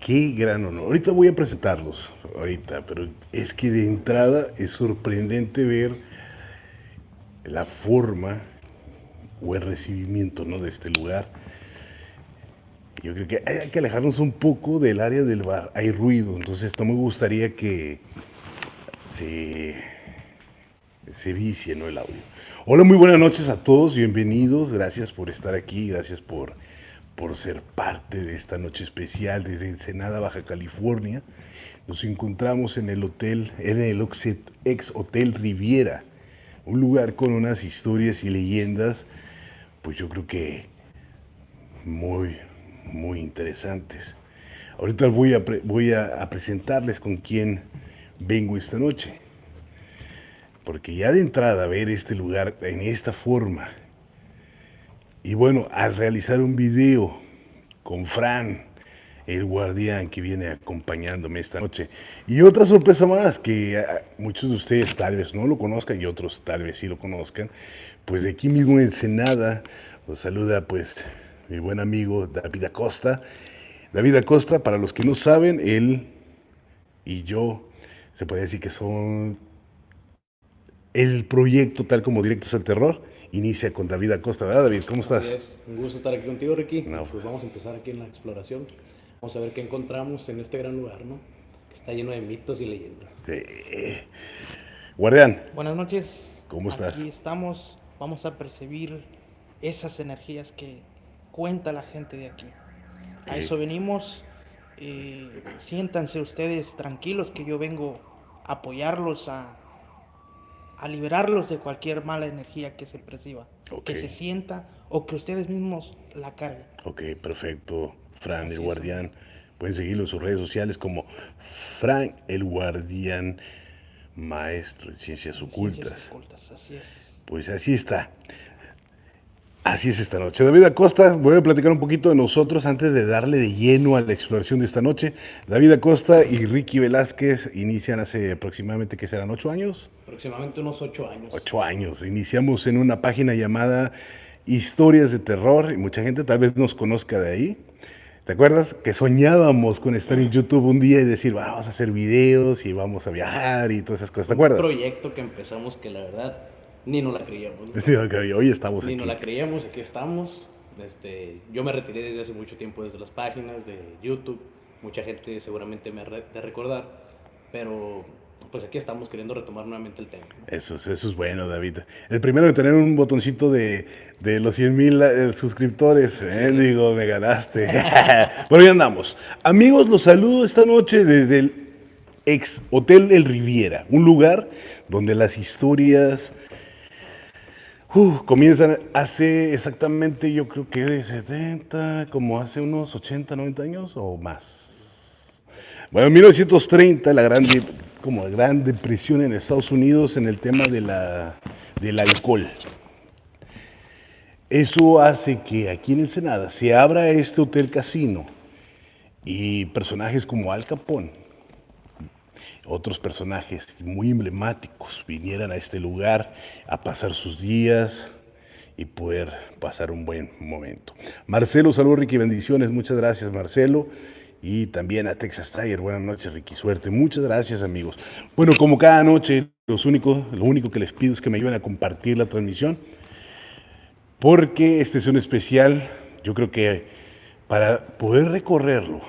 Qué gran honor. Ahorita voy a presentarlos, pero es que de entrada es sorprendente ver la forma o el recibimiento, ¿no?, de este lugar. Yo creo que hay que alejarnos un poco del área del bar. Hay ruido, entonces no me gustaría que se, se vicie, ¿no?, el audio. Hola, muy buenas noches a todos, bienvenidos. Gracias por estar aquí, gracias por ser parte de esta noche especial desde Ensenada, Baja California. Nos encontramos en el hotel, en el ex Hotel Riviera, un lugar con unas historias y leyendas, pues yo creo que muy, muy interesantes. Ahorita voy a presentarles con quién vengo esta noche, porque ya de entrada ver este lugar en esta forma, y bueno, al realizar un video con Fran, el guardián que viene acompañándome esta noche. Y otra sorpresa más, que muchos de ustedes tal vez no lo conozcan y otros tal vez sí lo conozcan, pues de aquí mismo en Ensenada los saluda pues mi buen amigo David Acosta. David Acosta, para los que no saben, él y yo, se puede decir que son el proyecto tal como Directos al Terror, inicia con David Acosta, ¿verdad, David? ¿Cómo estás? Así es, un gusto estar aquí contigo, Ricky. No, Pues vamos a empezar aquí en la exploración. Vamos a ver qué encontramos en este gran lugar, ¿no? Que está lleno de mitos y leyendas. Guardián, Buenas noches. ¿cómo estás? Aquí estamos. Vamos a percibir esas energías que cuenta la gente de aquí. A eso venimos. Siéntanse ustedes tranquilos que yo vengo a apoyarlos, a liberarlos de cualquier mala energía que se perciba, que se sienta o que ustedes mismos la carguen. Ok, perfecto. Fran, el Así es, Guardián. Pueden seguirlo en sus redes sociales como Fran, el Guardián, maestro en ciencias ocultas. Así es. Pues así está. Así es esta noche. David Acosta, voy a platicar un poquito de nosotros antes de darle de lleno a la exploración de esta noche. David Acosta y Ricky Velázquez inician hace aproximadamente, ¿qué serán? ¿8 años? Aproximadamente unos 8 años. 8 años. Iniciamos en una página llamada Historias de Terror y mucha gente tal vez nos conozca de ahí. ¿Te acuerdas que soñábamos con estar en YouTube un día y decir, vamos a hacer videos y vamos a viajar y todas esas cosas? ¿Te acuerdas? Un proyecto que empezamos que la verdad ni nos la creíamos, ¿no? Hoy estamos Ni aquí. nos la creíamos, aquí estamos. Yo me retiré desde hace mucho tiempo desde las páginas de YouTube. Mucha gente seguramente me ha de recordar, pero pues aquí estamos queriendo retomar nuevamente el tema. Eso es bueno, David. El primero en tener un botoncito de los 100,000 suscriptores, digo, me ganaste. Bueno, ya andamos. Amigos, los saludo esta noche desde el ex Hotel El Riviera, un lugar donde las historias comienzan hace exactamente, yo creo que de 70, como hace unos 80, 90 años o más. Bueno, en 1930, la gran depresión en Estados Unidos en el tema del alcohol. Eso hace que aquí en Ensenada se abra este hotel casino y personajes como Al Capone, otros personajes muy emblemáticos vinieran a este lugar a pasar sus días y poder pasar un buen momento. Marcelo, saludos, Ricky, bendiciones, muchas gracias, Marcelo. Y también a Texas Tiger, buenas noches, Ricky, suerte. Muchas gracias, amigos. Bueno, como cada noche, lo único que les pido es que me ayuden a compartir la transmisión, porque este es un especial, yo creo que para poder recorrerlo,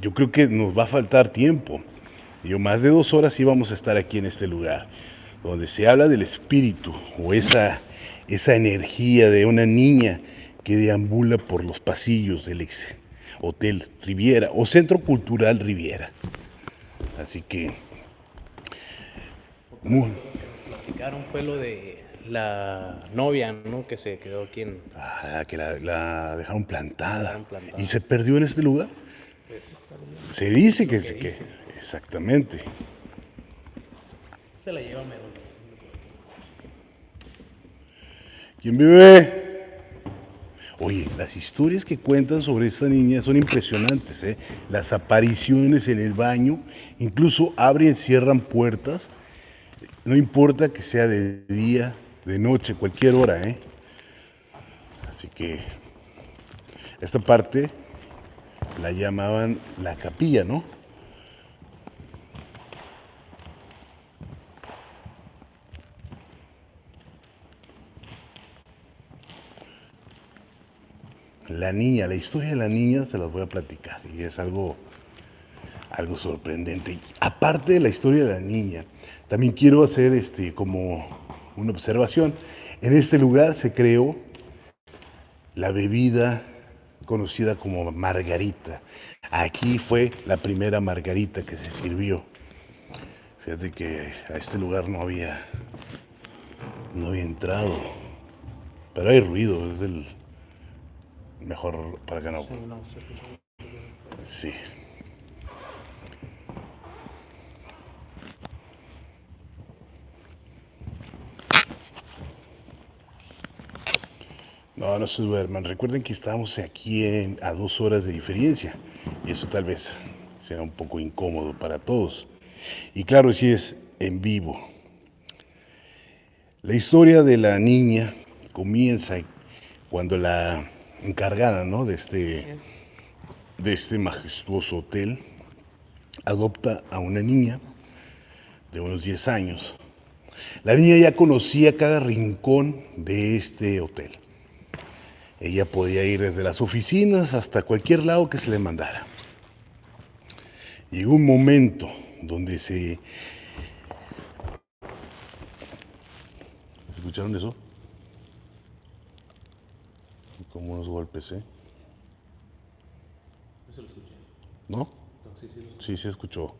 yo creo que nos va a faltar tiempo. Más de 2 horas íbamos a estar aquí en este lugar, donde se habla del espíritu o esa energía de una niña que deambula por los pasillos del ex Hotel Riviera o Centro Cultural Riviera. Así que... Platicaron fue lo de la novia, ¿no? Que se quedó aquí en... que la dejaron plantada. ¿Y se perdió en este lugar? Pues, se dice que exactamente. Se la lleva mero. ¿Quién vive? Oye, las historias que cuentan sobre esta niña son impresionantes, ¿eh? Las apariciones en el baño, incluso abren y cierran puertas, no importa que sea de día, de noche, cualquier hora, ¿eh? Así que esta parte la llamaban la capilla, ¿no? La niña, la historia de la niña se las voy a platicar y es algo sorprendente. Aparte de la historia de la niña, también quiero hacer como una observación. En este lugar se creó la bebida conocida como margarita. Aquí fue la primera margarita que se sirvió. Fíjate que a este lugar no había entrado, pero hay ruido, es el mejor para que no. Sí, no, se escucha. Sí. No se duerman. Recuerden que estamos aquí a 2 horas de diferencia y eso tal vez sea un poco incómodo para todos. Y claro, si es en vivo. La historia de la niña comienza cuando la encargada, ¿no?, de este majestuoso hotel adopta a una niña de unos 10 años. La niña ya conocía cada rincón de este hotel. Ella podía ir desde las oficinas hasta cualquier lado que se le mandara. Llegó un momento donde ¿Escucharon eso? Como unos golpes, ¿eh? Eso lo escuché. ¿No? No, sí, sí, lo escuché. Sí, se escuchó.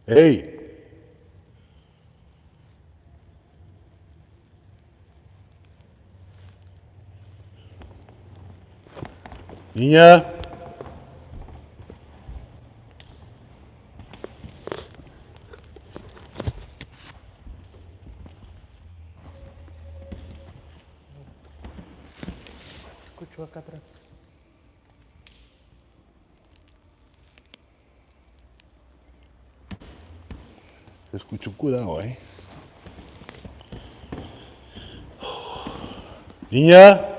¡Ey! Niña. Escucho acá atrás. Se escuchó curado, ¿eh? Niña.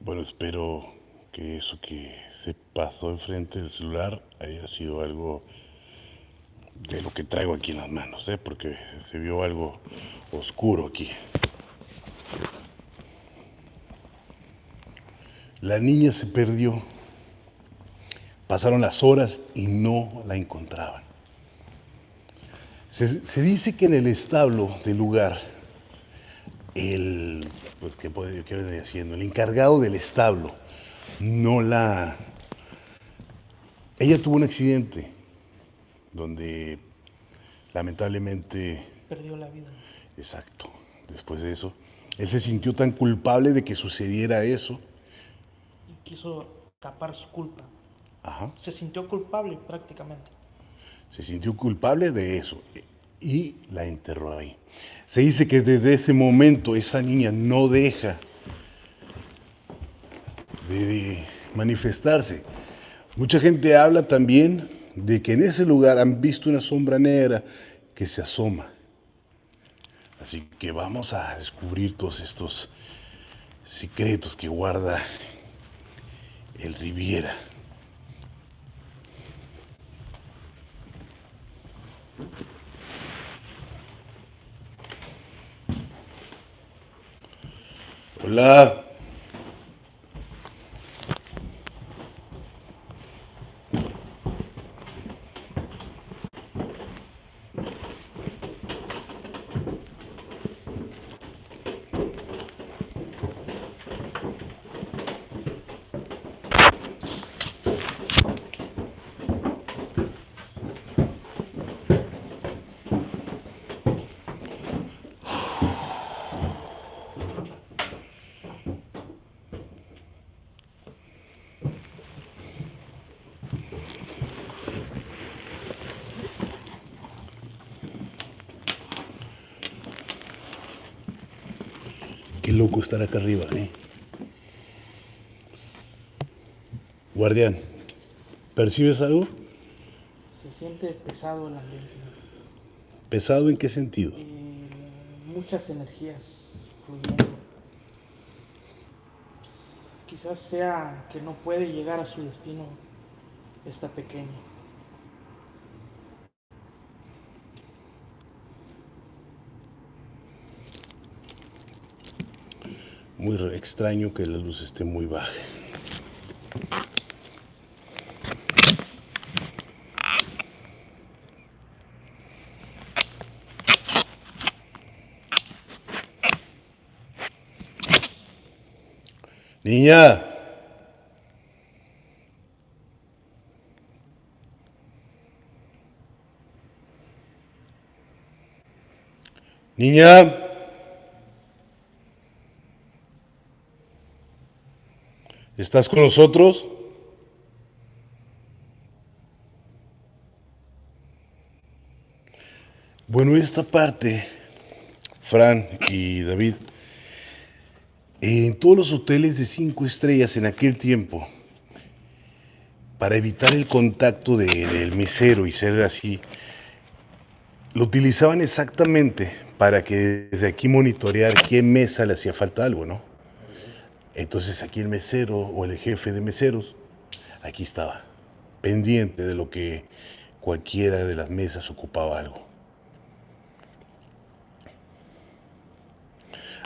Bueno, espero que eso que se pasó enfrente del celular haya sido algo de lo que traigo aquí en las manos, ¿eh? Porque se vio algo oscuro aquí. La niña se perdió. Pasaron las horas y no la encontraban. Se dice que en el establo del lugar, ¿qué venía haciendo? El encargado del establo ella tuvo un accidente donde lamentablemente, Perdió la vida. exacto, después de eso, él se sintió tan culpable de que sucediera eso. Y quiso tapar su culpa. Ajá. Se sintió culpable prácticamente. Se sintió culpable de eso y la enterró ahí. Se dice que desde ese momento esa niña no deja de manifestarse. Mucha gente habla también de que en ese lugar han visto una sombra negra que se asoma. Así que vamos a descubrir todos estos secretos que guarda el Riviera. Hola. Qué loco estar acá arriba, ¿eh? Guardián, ¿percibes algo? Se siente pesado el ambiente. ¿Pesado en qué sentido? Muchas energías fluyendo. Quizás sea que no puede llegar a su destino esta pequeña. Muy extraño que la luz esté muy baja. Niña. Niña. ¿Estás con nosotros? Bueno, esta parte, Fran y David, en todos los hoteles de 5 estrellas en aquel tiempo, para evitar el contacto del mesero y ser así, lo utilizaban exactamente para que desde aquí monitorear qué mesa le hacía falta algo, ¿no? Entonces aquí el mesero o el jefe de meseros, aquí estaba, pendiente de lo que cualquiera de las mesas ocupaba algo.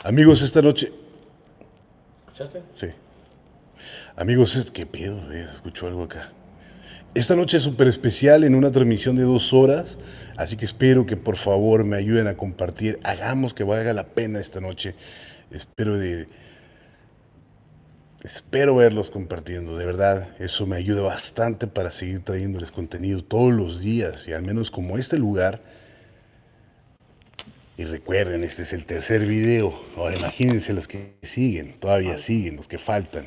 Amigos, esta noche... ¿Escuchaste? Sí. Amigos, ¿qué pedo? Escucho algo acá. Esta noche es súper especial en una transmisión de 2 horas, así que espero que por favor me ayuden a compartir. Hagamos que valga la pena esta noche. Espero verlos compartiendo, de verdad. Eso me ayuda bastante para seguir trayéndoles contenido todos los días, y al menos como este lugar. Y recuerden, este es el tercer video. Ahora imagínense los que siguen, todavía siguen, los que faltan.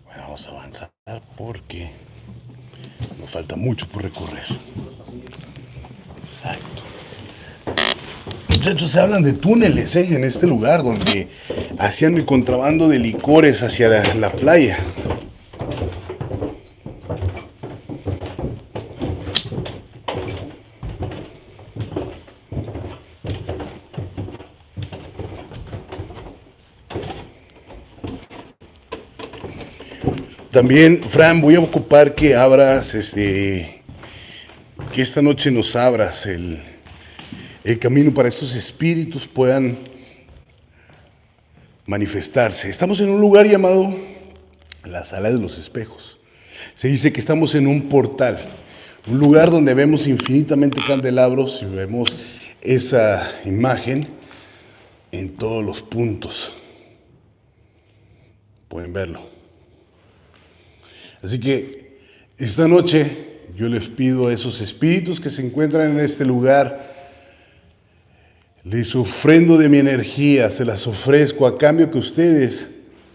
Bueno, vamos a avanzar porque nos falta mucho por recorrer. Exacto. Muchachos, se hablan de túneles en este lugar donde hacían el contrabando de licores hacia la playa. También, Fran, voy a ocupar que abras, que esta noche nos abras el camino para estos espíritus puedan manifestarse. Estamos en un lugar llamado la Sala de los Espejos. Se dice que estamos en un portal, un lugar donde vemos infinitamente candelabros y vemos esa imagen en todos los puntos. Pueden verlo. Así que esta noche yo les pido a esos espíritus que se encuentran en este lugar, les ofrendo de mi energía, se las ofrezco a cambio que ustedes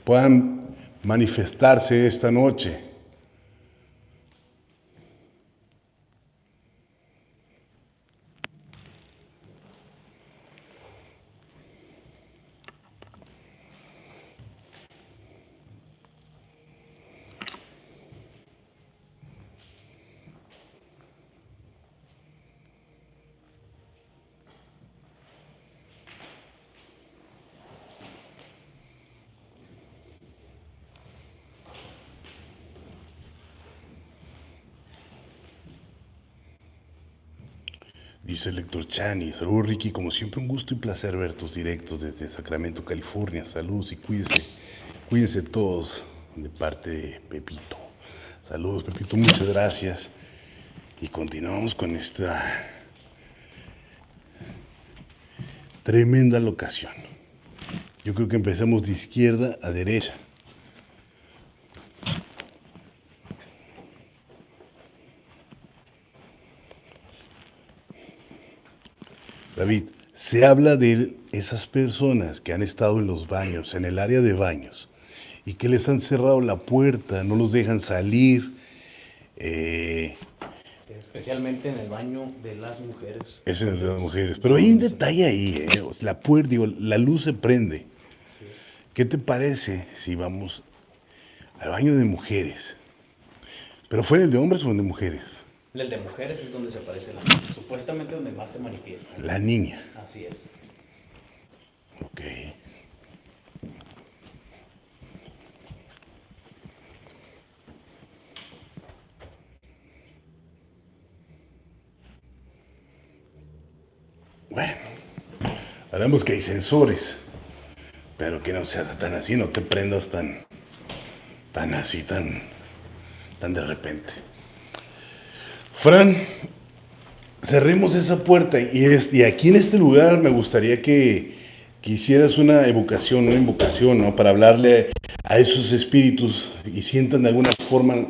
puedan manifestarse esta noche. Dice el Lector Chani, saludos Ricky, como siempre un gusto y placer ver tus directos desde Sacramento, California. Saludos y cuídense todos de parte de Pepito. Saludos Pepito, muchas gracias. Y continuamos con esta tremenda locación. Yo creo que empezamos de izquierda a derecha. David, se habla de esas personas que han estado en los baños, en el área de baños, y que les han cerrado la puerta, no los dejan salir. Especialmente en el baño de las mujeres. Es en el de las mujeres. Pero hay un detalle ahí, ¿eh? O sea, la puerta, digo, la luz se prende. Así es. ¿Qué te parece si vamos al baño de mujeres? ¿Pero fue el de hombres o el de mujeres? En el de mujeres es donde se aparece supuestamente donde más se manifiesta. La niña. Así es. Ok. Bueno, hablamos que hay sensores, pero que no seas tan así, no te prendas tan así, tan de repente. Fran, cerremos esa puerta y aquí en este lugar me gustaría que hicieras una invocación, ¿no? Para hablarle a esos espíritus y sientan de alguna forma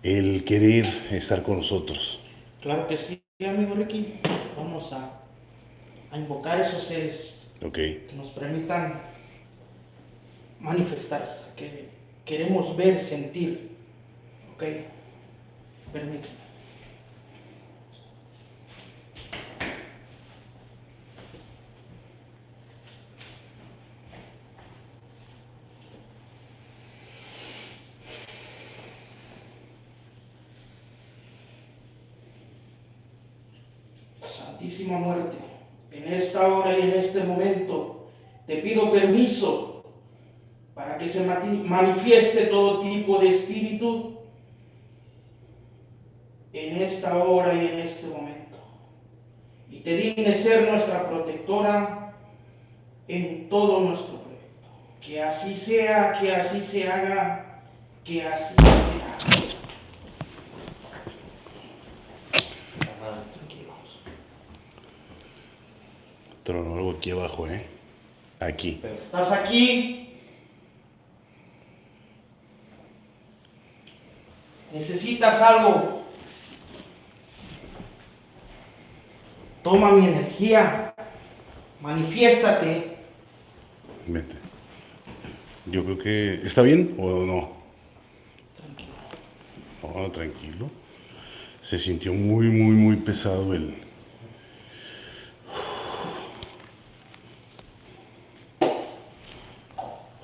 el querer estar con nosotros. Claro que sí, amigo Ricky. Vamos a invocar esos seres Ok. que nos permitan manifestarse, que queremos ver, sentir. Ok, permíteme. Santísima muerte, en esta hora y en este momento te pido permiso para que se manifieste todo tipo de espíritu en esta hora y en este momento. Y te dignes ser nuestra protectora en todo nuestro proyecto. Que así sea, que así se haga, que así se haga. Tranquilos. Trono algo aquí abajo, ¿eh? Aquí. Pero Estás aquí. Necesitas algo. Toma mi energía. Manifiéstate. Vete. Yo creo que... ¿Está bien o no? Tranquilo. No, tranquilo. Se sintió muy pesado el...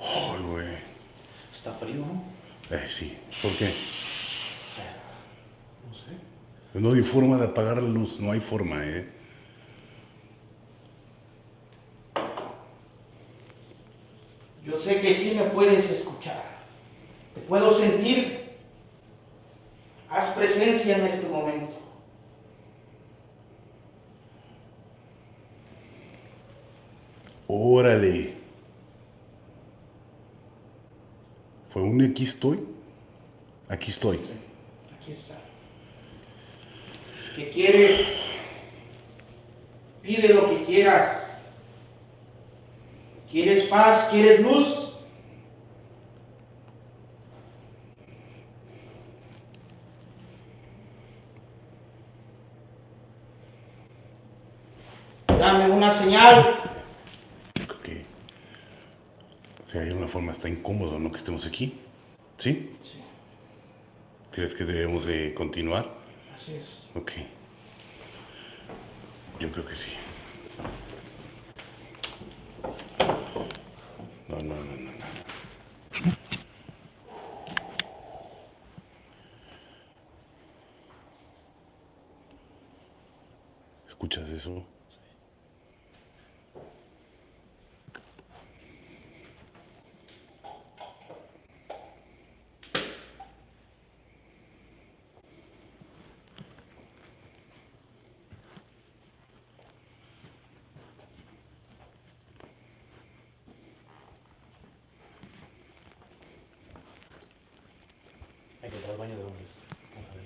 Ay, güey. está frío, ¿no? Sí. ¿Por qué? No sé. No hay forma de apagar la luz. No hay forma, ¿eh? Yo sé que sí me puedes escuchar. Te puedo sentir. Haz presencia en este momento. Órale. Fue un aquí estoy. Aquí estoy. Aquí está. ¿Qué quieres? Pide lo que quieras. ¿Quieres paz? ¿Quieres luz? Dame una señal. Yo creo que... O sea, hay una forma, está incómodo, ¿no? Que estemos aquí. ¿Sí? Sí, ¿Crees que debemos de continuar? así es. Ok. Yo creo que sí. No. ¿Escuchas eso? Hay que entrar al baño de hombres. Vamos a ver.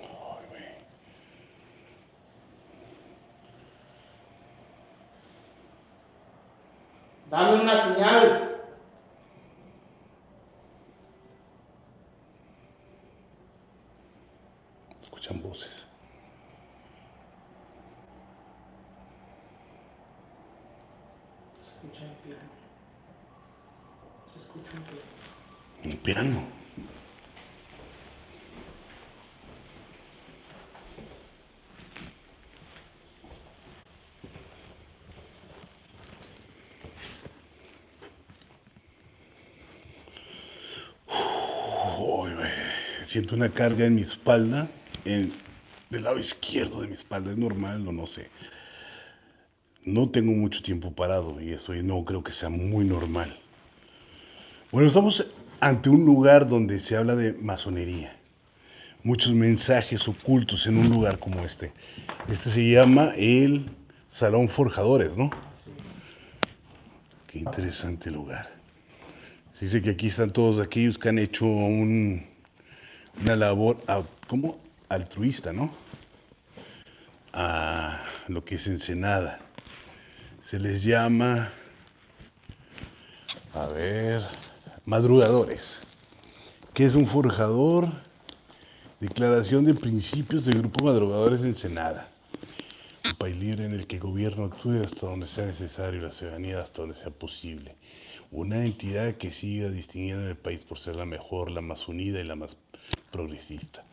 Ay, güey. Dame una señal. Escuchan voces. Se escucha un piano. Se escucha un piano. Un piano. Uy, güey. Siento una carga en mi espalda, del lado izquierdo de mi espalda. Es normal o no sé. No tengo mucho tiempo parado y eso no creo que sea muy normal. Bueno, estamos ante un lugar donde se habla de masonería. Muchos mensajes ocultos en un lugar como este. Este se llama el Salón Forjadores, ¿no? Qué interesante lugar. Se dice que aquí están todos aquellos que han hecho una labor, ¿cómo? Altruista, ¿no? A lo que es Ensenada. Se les llama, a ver, madrugadores. ¿Qué es un forjador? Declaración de principios del Grupo Madrugadores de Ensenada. Un país libre en el que el gobierno actúe hasta donde sea necesario y la ciudadanía hasta donde sea posible. Una entidad que siga distinguiendo en el país por ser la mejor, la más unida y la más progresista.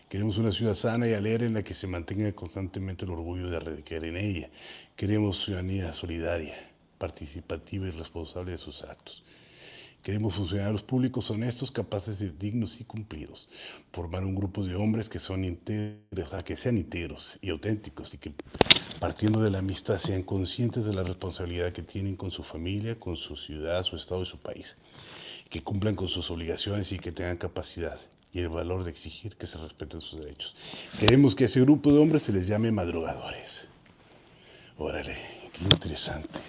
Queremos una ciudad sana y alegre en la que se mantenga constantemente el orgullo de radicar en ella. Queremos ciudadanía solidaria, participativa y responsable de sus actos. Queremos funcionarios públicos honestos, capaces de dignos y cumplidos. Formar un grupo de hombres que sean íntegros y auténticos y que, partiendo de la amistad, sean conscientes de la responsabilidad que tienen con su familia, con su ciudad, su estado y su país. Que cumplan con sus obligaciones y que tengan capacidad y el valor de exigir que se respeten sus derechos. Queremos que a ese grupo de hombres se les llame madrugadores. Órale, qué interesante.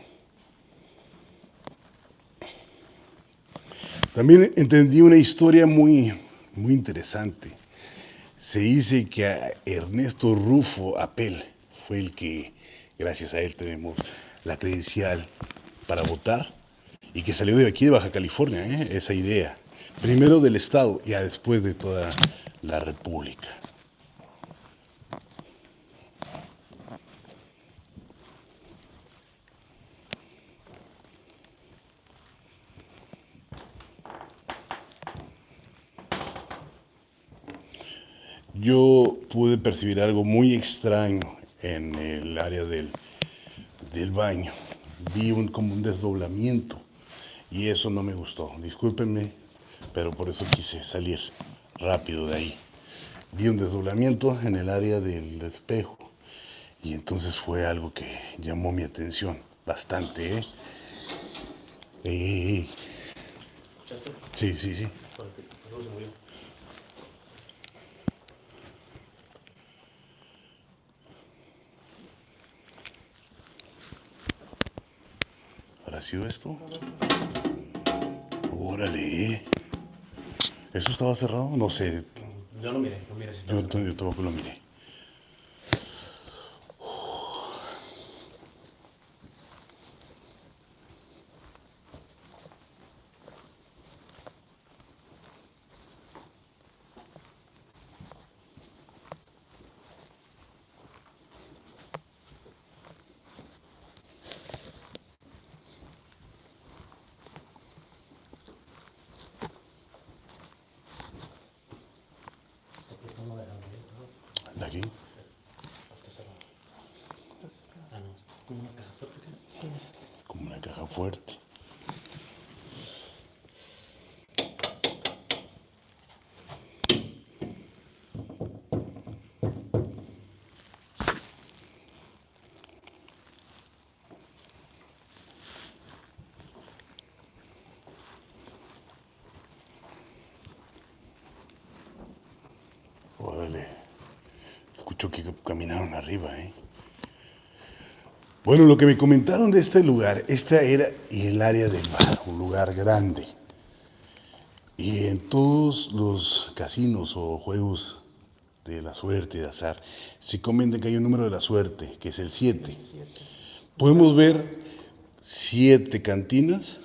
También entendí una historia muy interesante. Se dice que a Ernesto Rufo Apel fue el que, gracias a él tenemos la credencial para votar y que salió de aquí de Baja California, esa idea. Primero del Estado y después de toda la República. Yo pude percibir algo muy extraño en el área del baño. Vi como un desdoblamiento y eso no me gustó. Discúlpenme, pero por eso quise salir rápido de ahí. Vi un desdoblamiento en el área del espejo y entonces fue algo que llamó mi atención bastante. ¿Escuchaste? Sí, sí, sí. Luego se murió. ¿Habrá sido esto? Órale. ¿Eso estaba cerrado? No sé. Yo no miré, no miré si está Yo cerrado. tampoco lo miré. No dejan abierto, ¿no? ¿De aquí? Está cerrado. Ah, no, está como una caja fuerte. Sí, es. Como una caja fuerte. Órale. Escucho que caminaron arriba, ¿eh? Bueno, lo que me comentaron de este lugar, esta era el área del bar, un lugar grande. Y en todos los casinos o juegos de la suerte, de azar, se comenta que hay un número de la suerte, que es el 7. Podemos ver 7 cantinas,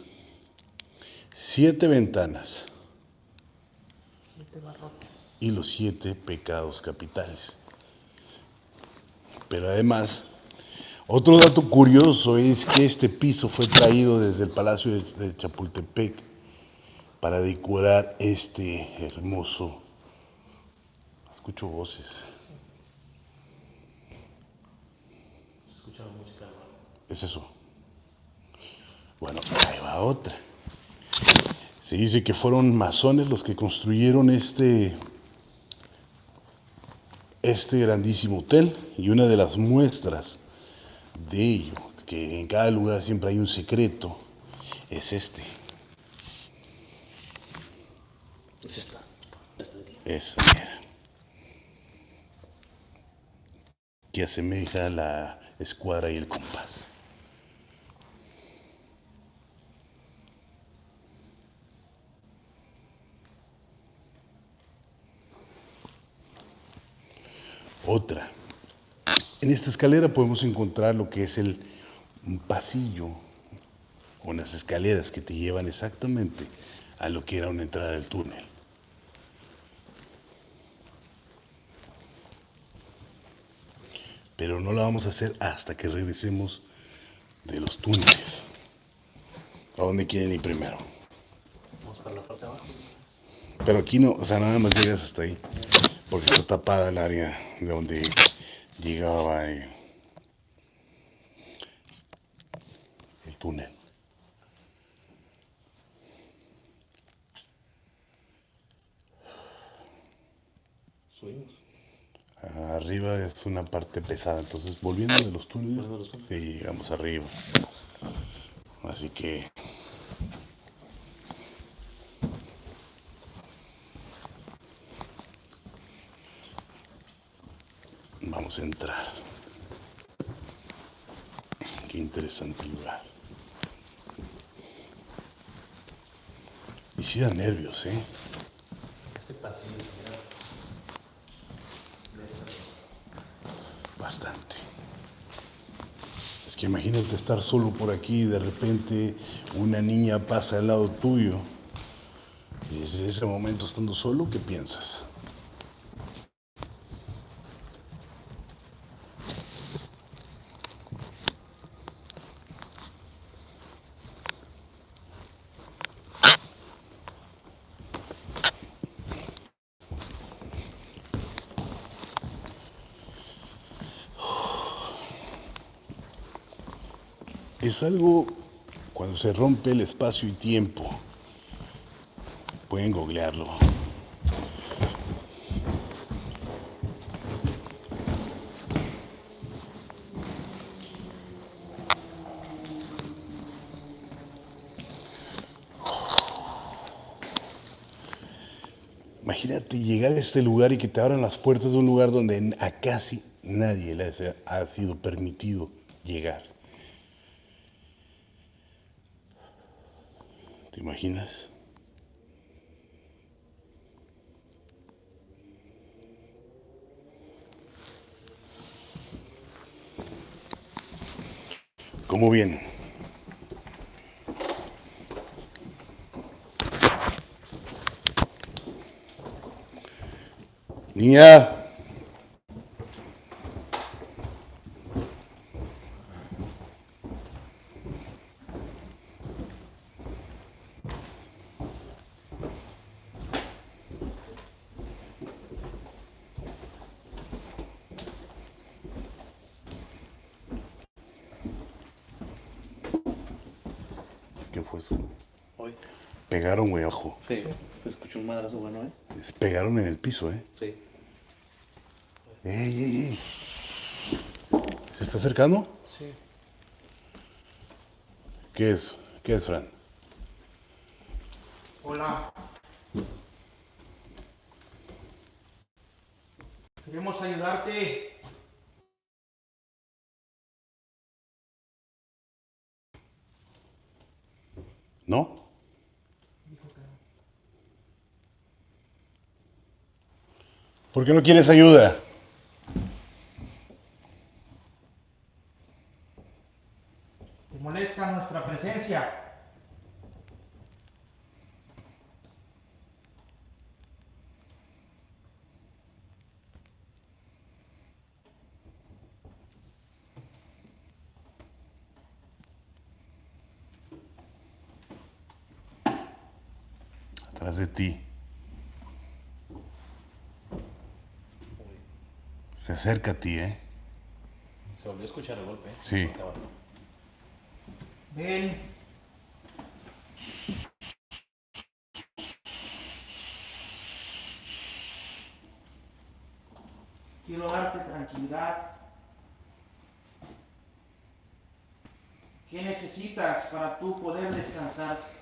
7 ventanas 7 barrotes. y los 7 pecados capitales. Pero además, otro dato curioso es que este piso fue traído desde el Palacio de Chapultepec para decorar este hermoso... Escucho voces. Escucha la música, ¿no? Es eso. Bueno, ahí va otra. Se dice que fueron masones los que construyeron este grandísimo hotel, y una de las muestras de ello, que en cada lugar siempre hay un secreto, es este. Es esta. Esa mira, que asemeja la escuadra y el compás. Otra. En esta escalera podemos encontrar lo que es un pasillo o unas escaleras que te llevan exactamente a lo que era una entrada del túnel. Pero no la vamos a hacer hasta que regresemos de los túneles. ¿A dónde quieren ir primero? Vamos para la parte de abajo. Pero aquí no, o sea, nada más llegas hasta ahí, porque está tapada el área de donde llegaba el túnel. Subimos. Arriba es una parte pesada, entonces volviendo de los túneles, Volviendo de los túneles. sí, llegamos arriba. Así que vamos a entrar. Qué interesante lugar. Y sí da nervios, ¿eh? Este pasillo, mira. Bastante. Es que imagínate estar solo por aquí y de repente una niña pasa al lado tuyo. Y desde ese momento estando solo, ¿qué piensas? Es algo cuando se rompe el espacio y tiempo. Pueden googlearlo. Imagínate llegar a este lugar y que te abran las puertas de un lugar donde a casi nadie le ha sido permitido llegar. ¿Te imaginas? ¿Cómo vienen? Niña. ¿Qué fue eso? Hoy. Pegaron, güey, ojo. Sí, se escuchó un madrazo bueno, ¿eh? Pegaron en el piso, ¿eh? Sí. ¡Ey, ey, ey! ¿Se está acercando? Sí. ¿Qué es? ¿Qué es, Fran? Hola. Queremos ayudarte. ¿No? Dijo que no. ¿Por qué no quieres ayuda? ¿Te molesta? agradezcan nuestra presencia. Atrás de ti. Se acerca a ti, ¿eh? Se volvió a escuchar el golpe, ¿eh? Sí. Ven. Quiero darte tranquilidad. ¿Qué necesitas para tú poder descansar?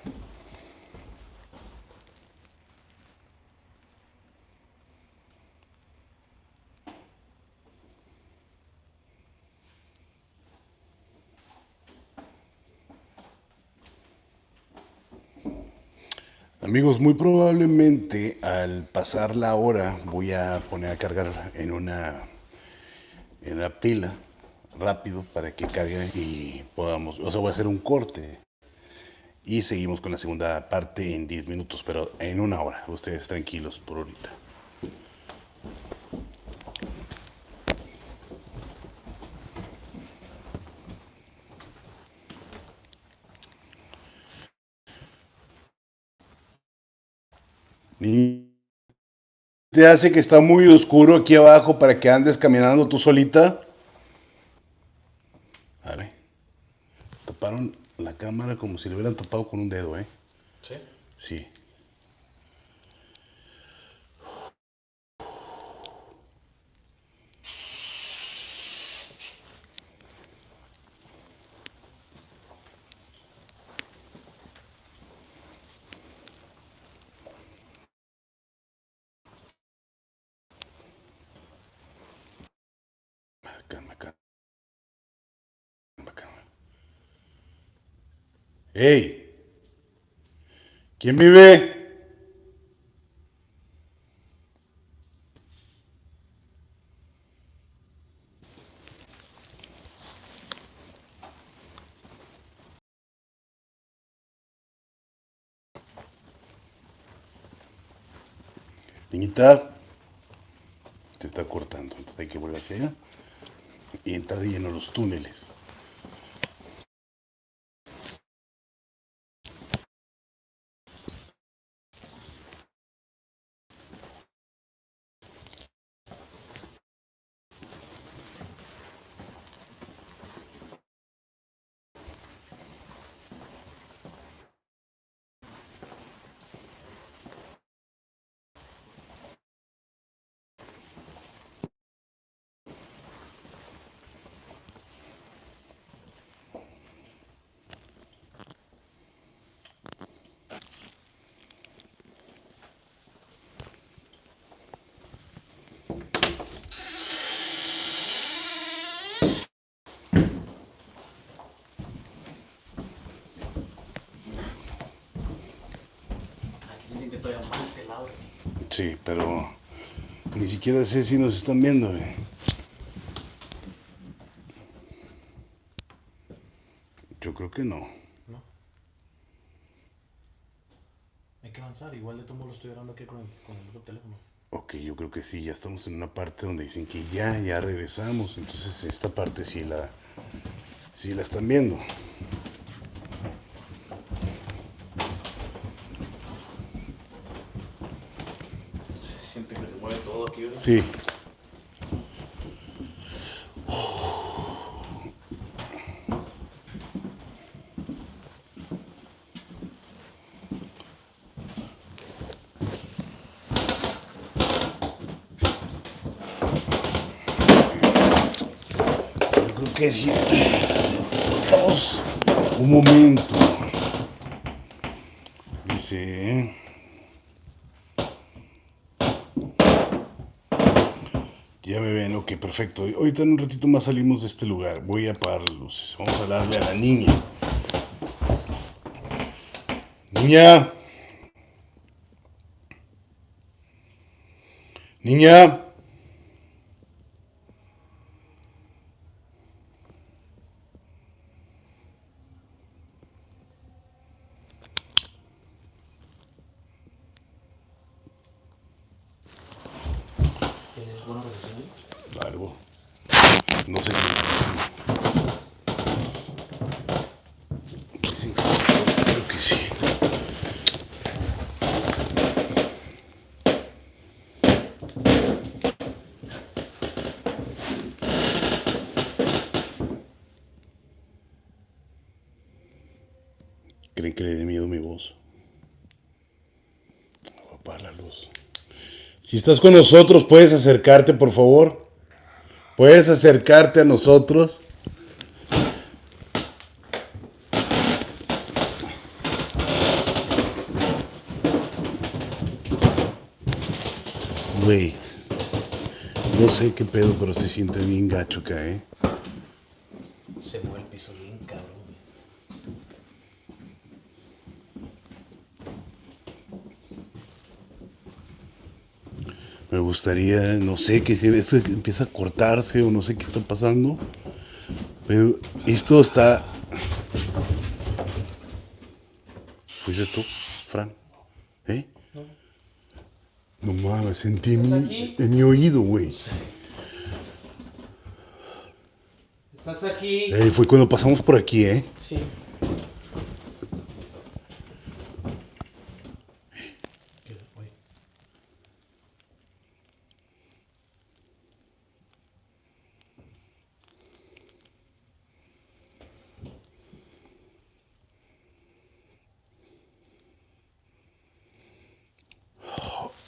Amigos, muy probablemente al pasar la hora voy a poner a cargar en la pila rápido para que cargue y podamos, o sea, voy a hacer un corte y seguimos con la segunda parte en 10 minutos, pero en una hora. Ustedes tranquilos por ahorita. Y te hace que está muy oscuro aquí abajo para que andes caminando tú solita. Vale. Taparon la cámara como si le hubieran tapado con un dedo, ¿eh? ¿Sí? Sí. Calma, calma, calma. ¡Ey! ¿Quién vive? Niñita, te está cortando, entonces hay que volver hacia allá y entrar de lleno a los túneles. Aquí se siente todavía más helado. Sí, pero ni siquiera sé si nos están viendo, eh. Yo creo que no. ¿No? Hay que avanzar, igual de todo modo lo estoy grabando aquí con el otro teléfono. Ok, yo creo que sí, ya estamos en una parte donde dicen que ya regresamos, entonces esta parte sí la están viendo. Se siente que se mueve todo aquí, ¿verdad? Sí. Yo creo que sí. Estamos un momento. Dice. Ya me ven, ok, perfecto. Ahorita en un ratito más salimos de este lugar. Voy a apagar las luces. Vamos a hablarle a la niña. Niña. Niña. ¿Tienes buenas recepciones? Algo. No sé qué. Sí, creo que sí. ¿Creen que le dé miedo mi voz? Voy a apagar la luz. Si estás con nosotros, puedes acercarte, por favor. Puedes acercarte a nosotros. Güey, no sé qué pedo, pero se siente bien gacho acá, ¿eh? Se mueve el piso bien, cabrón. Me gustaría, no sé, que si esto empieza a cortarse o no sé qué está pasando. Pero esto está... ¿Fuiste tú, Fran? ¿Eh? No mames, sentí en mi oído, güey. ¿Estás aquí? Fue cuando pasamos por aquí, ¿eh? Sí. ¿Qué fue?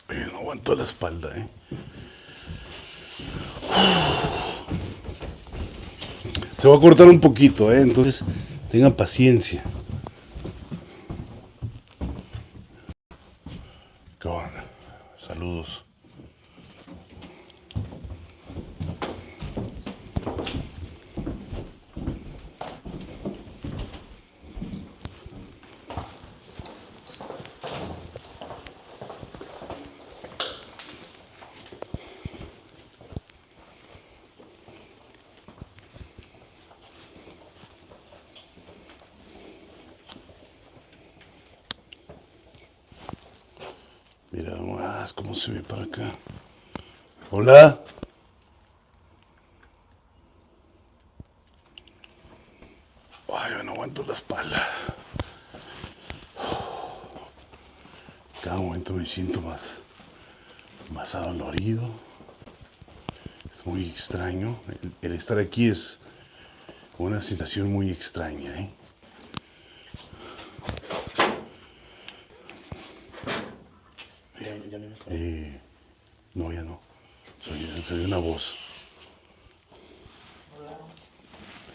Oye, no aguanto la espalda, ¿eh? Se va a cortar un poquito, ¿eh? Entonces, tengan paciencia. ¿Qué onda? Saludos. Mira nomás cómo se ve para acá. Hola. Ay, yo no aguanto la espalda. Cada momento me siento más adolorido. Es muy extraño. El estar aquí es una sensación muy extraña, ¿eh? Ya no me está. No, ya no. Soy una voz.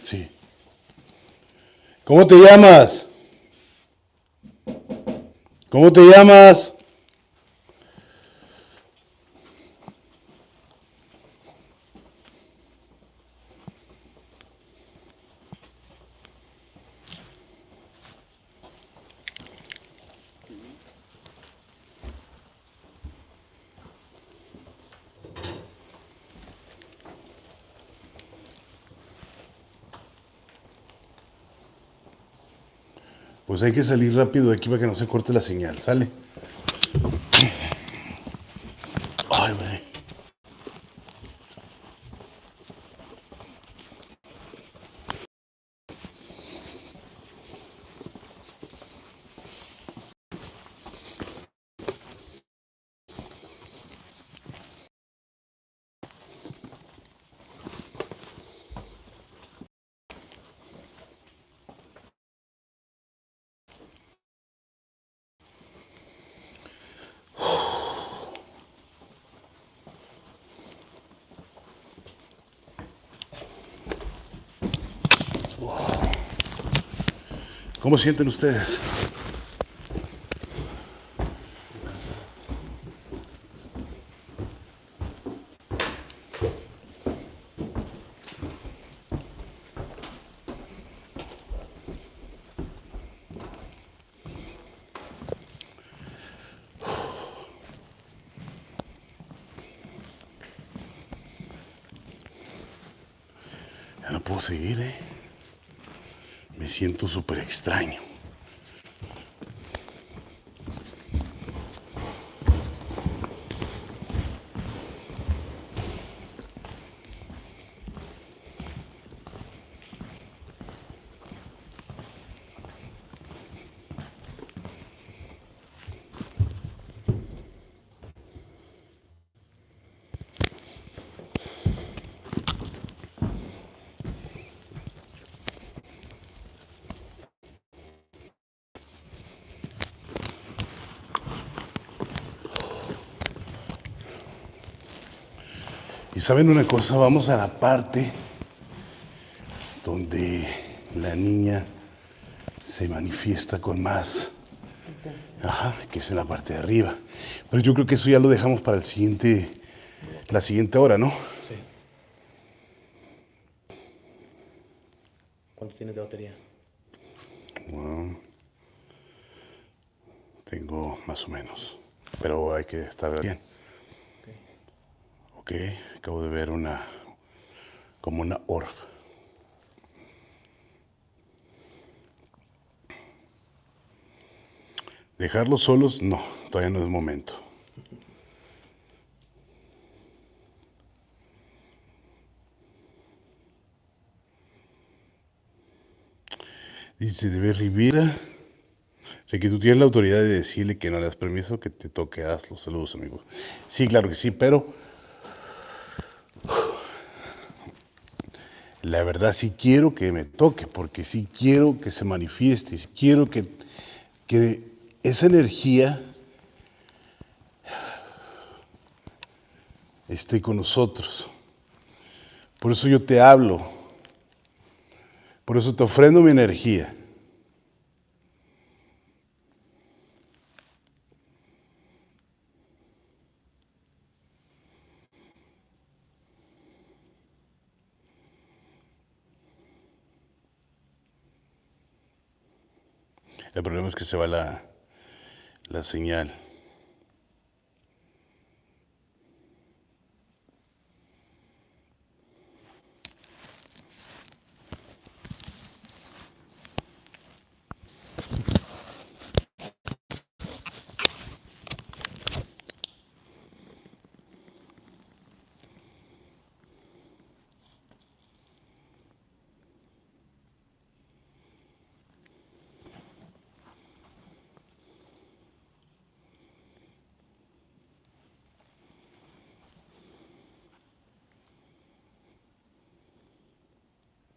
Sí. ¿Cómo te llamas? ¿Cómo te llamas? Pues hay que salir rápido de aquí para que no se corte la señal, ¿sale? Ay, güey. ¿Cómo sienten ustedes? Ya no puedo seguir, ¿eh? Me siento súper extraño. Y saben una cosa, vamos a la parte donde la niña se manifiesta con más. Ajá, que es en la parte de arriba. Pero yo creo que eso ya lo dejamos para la siguiente hora, ¿no? Sí. ¿Cuánto tienes de batería? Bueno, tengo más o menos, pero hay que estar bien. Ok, acabo de ver como una orb. ¿Dejarlos solos? No, todavía no es momento. Dice de ver Rivera. O sea, que tú tienes la autoridad de decirle que no le das permiso, que te toque, hazlo. Saludos, amigos. Sí, claro que sí, pero la verdad sí quiero que me toque, porque sí quiero que se manifieste, sí quiero que esa energía esté con nosotros. Por eso yo te hablo, por eso te ofrendo mi energía. El problema es que se va la señal.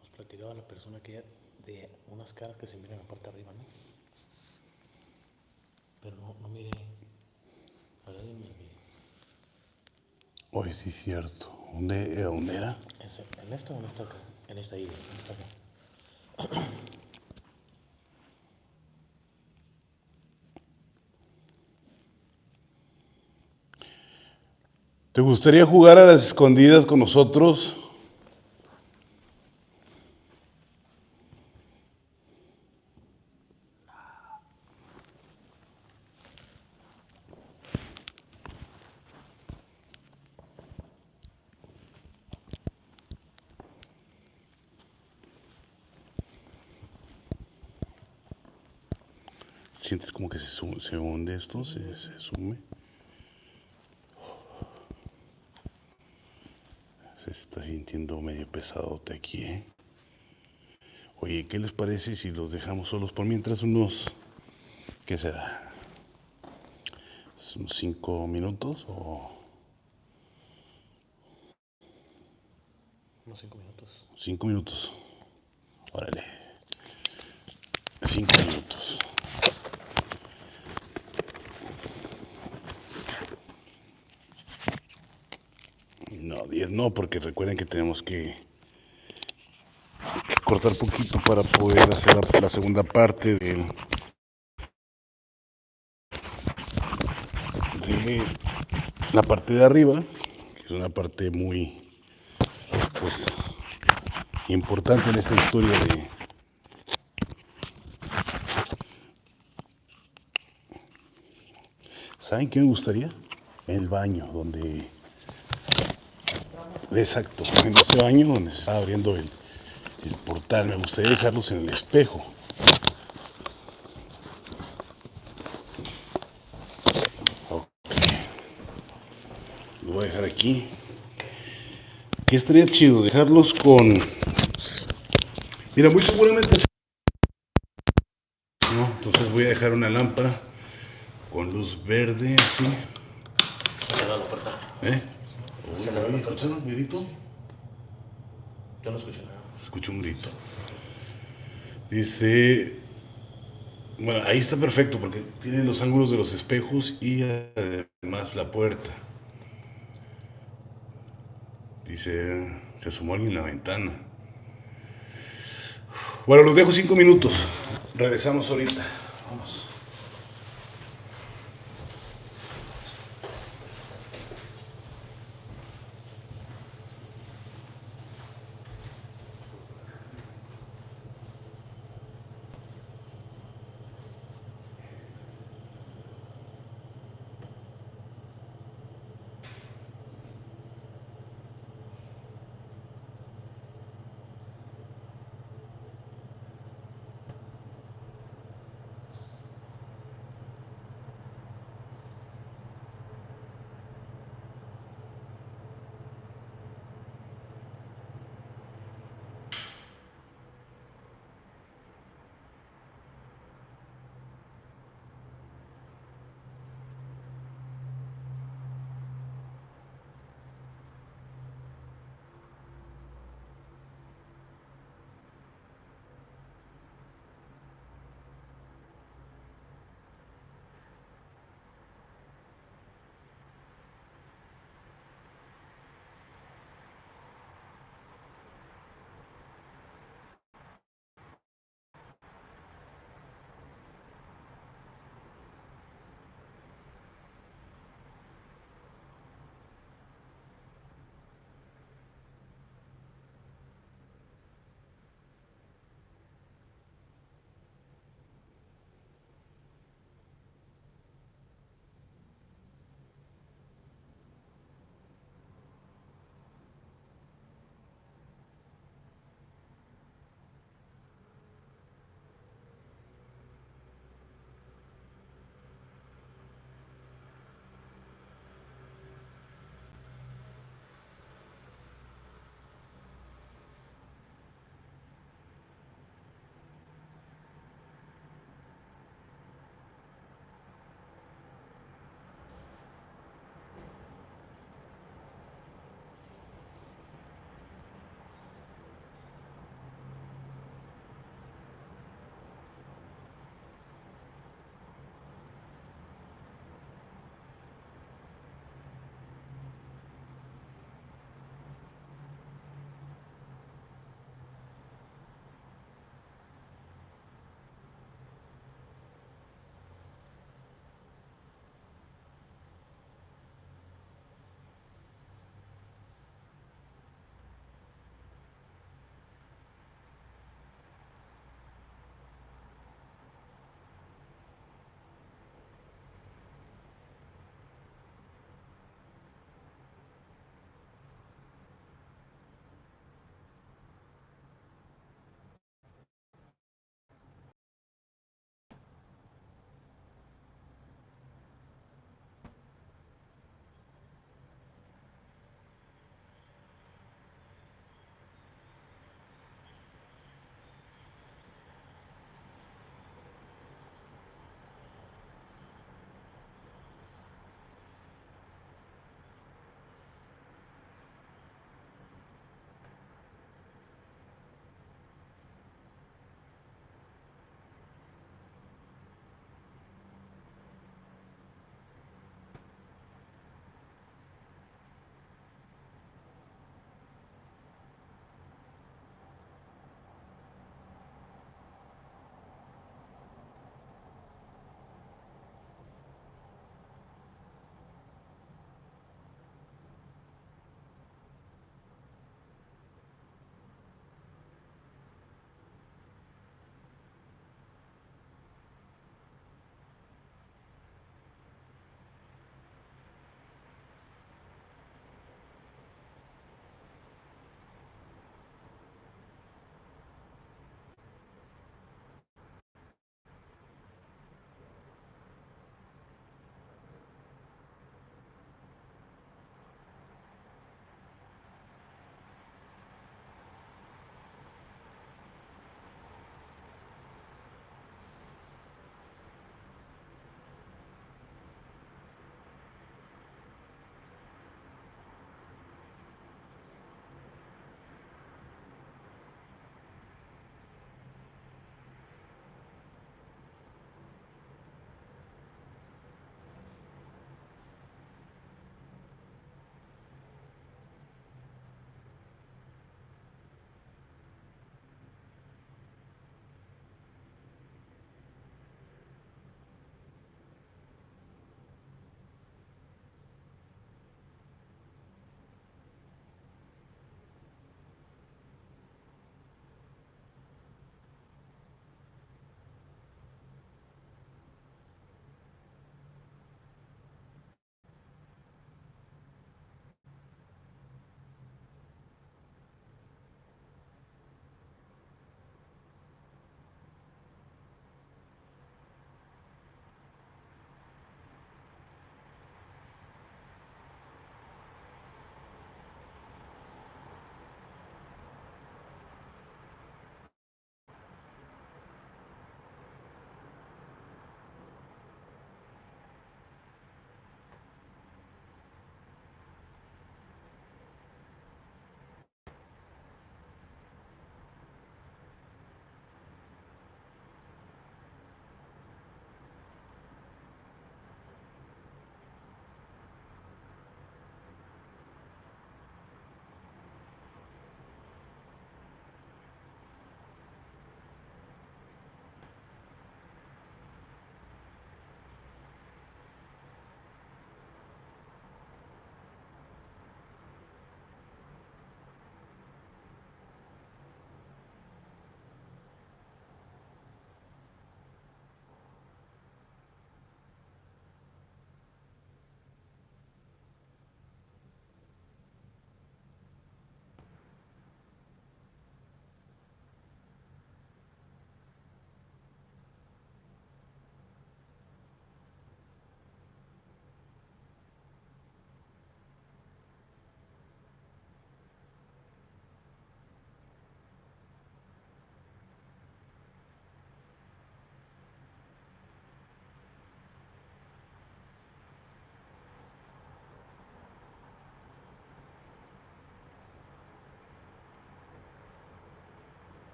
Nos platicaba la persona que de unas caras que se miran en la parte de arriba, ¿no? Pero no mire. A ver, dime, mire. Hoy sí es cierto. ¿Dónde era? ¿En esta o en esta acá? En esta isla, en esta acá. ¿Te gustaría jugar a las escondidas con nosotros? ¿Sientes como que se hunde esto? ¿Se sume? Se está sintiendo medio pesadote aquí, ¿eh? Oye, ¿qué les parece si los dejamos solos por mientras unos, ¿qué será? ¿Unos 5 minutos o Unos 5 minutos. 5 minutos? Órale, 5 minutos. No, 10 no, porque recuerden que tenemos que cortar poquito para poder hacer la segunda parte de la parte de arriba, que es una parte muy, pues, importante en esta historia de... ¿Saben qué me gustaría? El baño, donde... Exacto, en ese baño donde se está abriendo el portal. Me gustaría dejarlos en el espejo. Ok. Lo voy a dejar aquí. Que estaría chido dejarlos con... Mira, muy seguramente... ¿no? Entonces voy a dejar una lámpara con luz verde, así. Cerrar la puerta. ¿Eh? Cerrar la puerta. ¿Escucharon un grito? Yo no escucho nada. Escucho un grito. Dice... Bueno, ahí está perfecto porque tiene los ángulos de los espejos y además la puerta. Dice, se asomó alguien en la ventana. Bueno, los dejo 5 minutos. Regresamos ahorita. Vamos.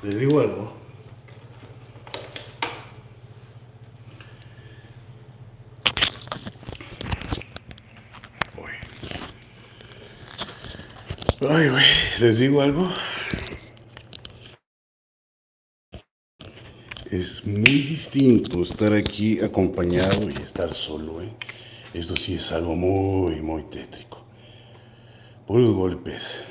Les digo algo. Ay, güey, les digo algo. Es muy distinto estar aquí acompañado y estar solo, ¿eh? Esto sí es algo muy, muy tétrico. Puros golpes.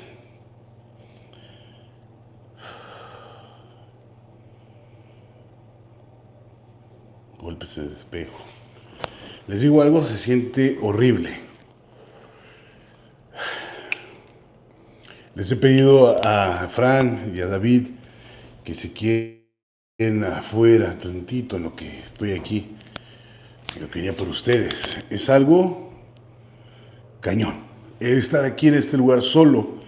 Golpes en el espejo. Les digo algo, se siente horrible. Les he pedido a Fran y a David que se queden afuera tantito en lo que estoy aquí. Lo quería por ustedes. Es algo cañón. Estar aquí en este lugar solo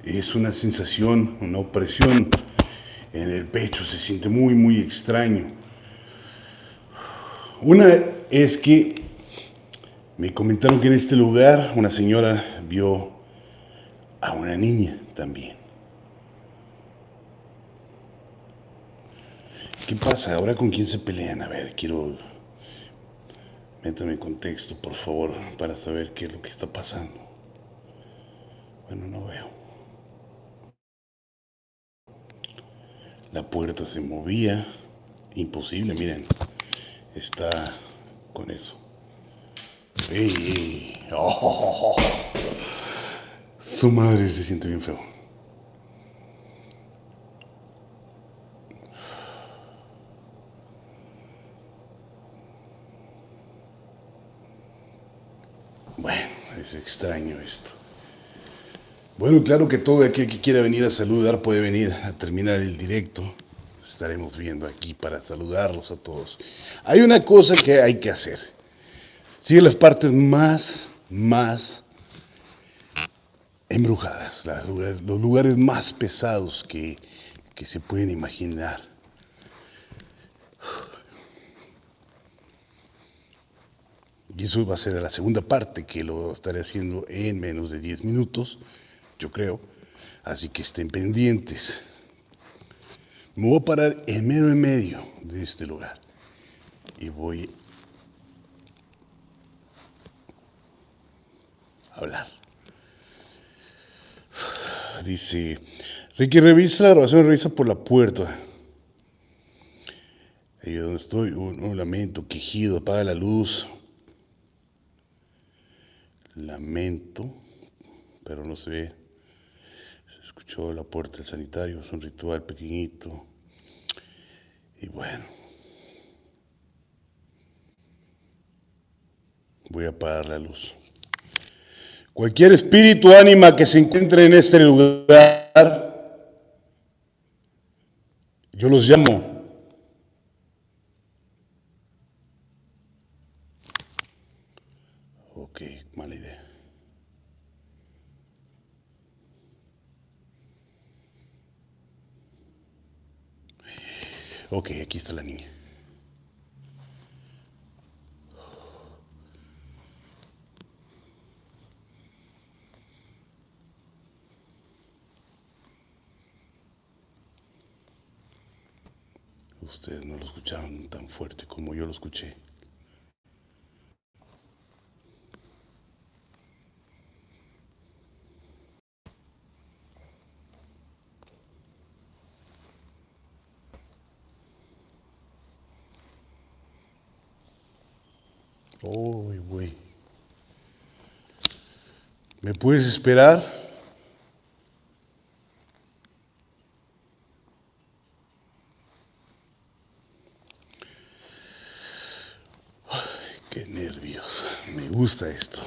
es una sensación, una opresión en el pecho. Se siente muy, muy extraño. Una es que me comentaron que en este lugar una señora vio a una niña también. ¿Qué pasa? ¿Ahora con quién se pelean? A ver, quiero... Métame en contexto, por favor, para saber qué es lo que está pasando. Bueno, no veo. La puerta se movía. Imposible, miren. Está con eso. ¡Ey! ¡Ey! ¡Oh! Su madre se siente bien feo. Bueno, es extraño esto. Bueno, claro que todo aquel que quiera venir a saludar puede venir a terminar el directo. Estaremos viendo aquí para saludarlos a todos. Hay una cosa que hay que hacer. Sigue las partes más embrujadas, los lugares más pesados que se pueden imaginar. Y eso va a ser la segunda parte, que lo estaré haciendo en menos de 10 minutos, yo creo. Así que estén pendientes. Me voy a parar en medio de este lugar. Y voy a hablar. Dice, Ricky, revisa la grabación, revisa por la puerta. Ahí donde estoy, un lamento, quejido, apaga la luz. Lamento, pero no se ve. Se escuchó la puerta del sanitario, es un ritual pequeñito. Y bueno, voy a apagar la luz. Cualquier espíritu, ánima que se encuentre en este lugar, yo los llamo. Ok, mala idea. Ok, aquí está la niña. Ustedes no lo escucharon tan fuerte como yo lo escuché. Uy, güey. ¿Me puedes esperar? Ay, qué nervios. Me gusta esto.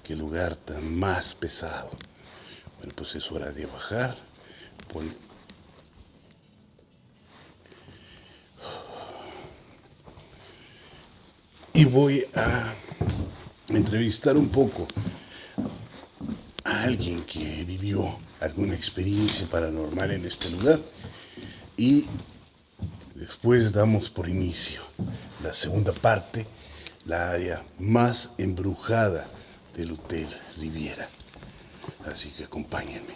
Qué lugar tan más pesado. Bueno, pues es hora de bajar. Y voy a entrevistar un poco a alguien que vivió alguna experiencia paranormal en este lugar. Y después damos por inicio la segunda parte, la área más embrujada del Hotel Riviera. Así que acompáñenme.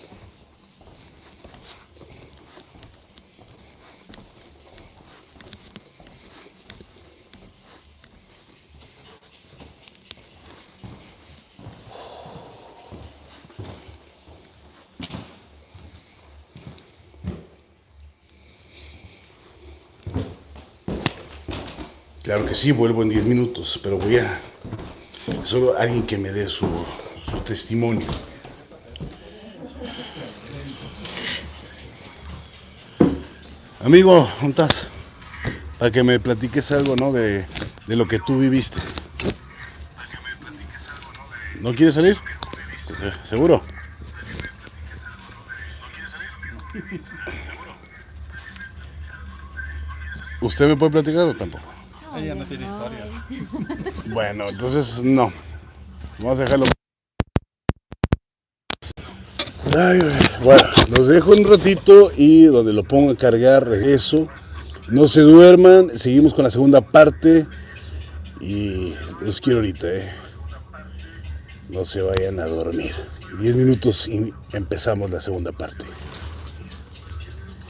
Claro que sí, vuelvo en 10 minutos, pero voy a... Solo alguien que me dé su testimonio. Amigo, ¿dónde estás? Para que me platiques algo, ¿no? De lo que tú viviste. ¿No quieres salir? ¿Seguro? ¿Usted me puede platicar o tampoco? Ella no tiene historias. Bueno, entonces no. Vamos a dejarlo. Ay, bueno, los dejo un ratito y donde lo pongo a cargar regreso. No se duerman, seguimos con la segunda parte y los quiero ahorita, No se vayan a dormir. 10 minutos y empezamos la segunda parte.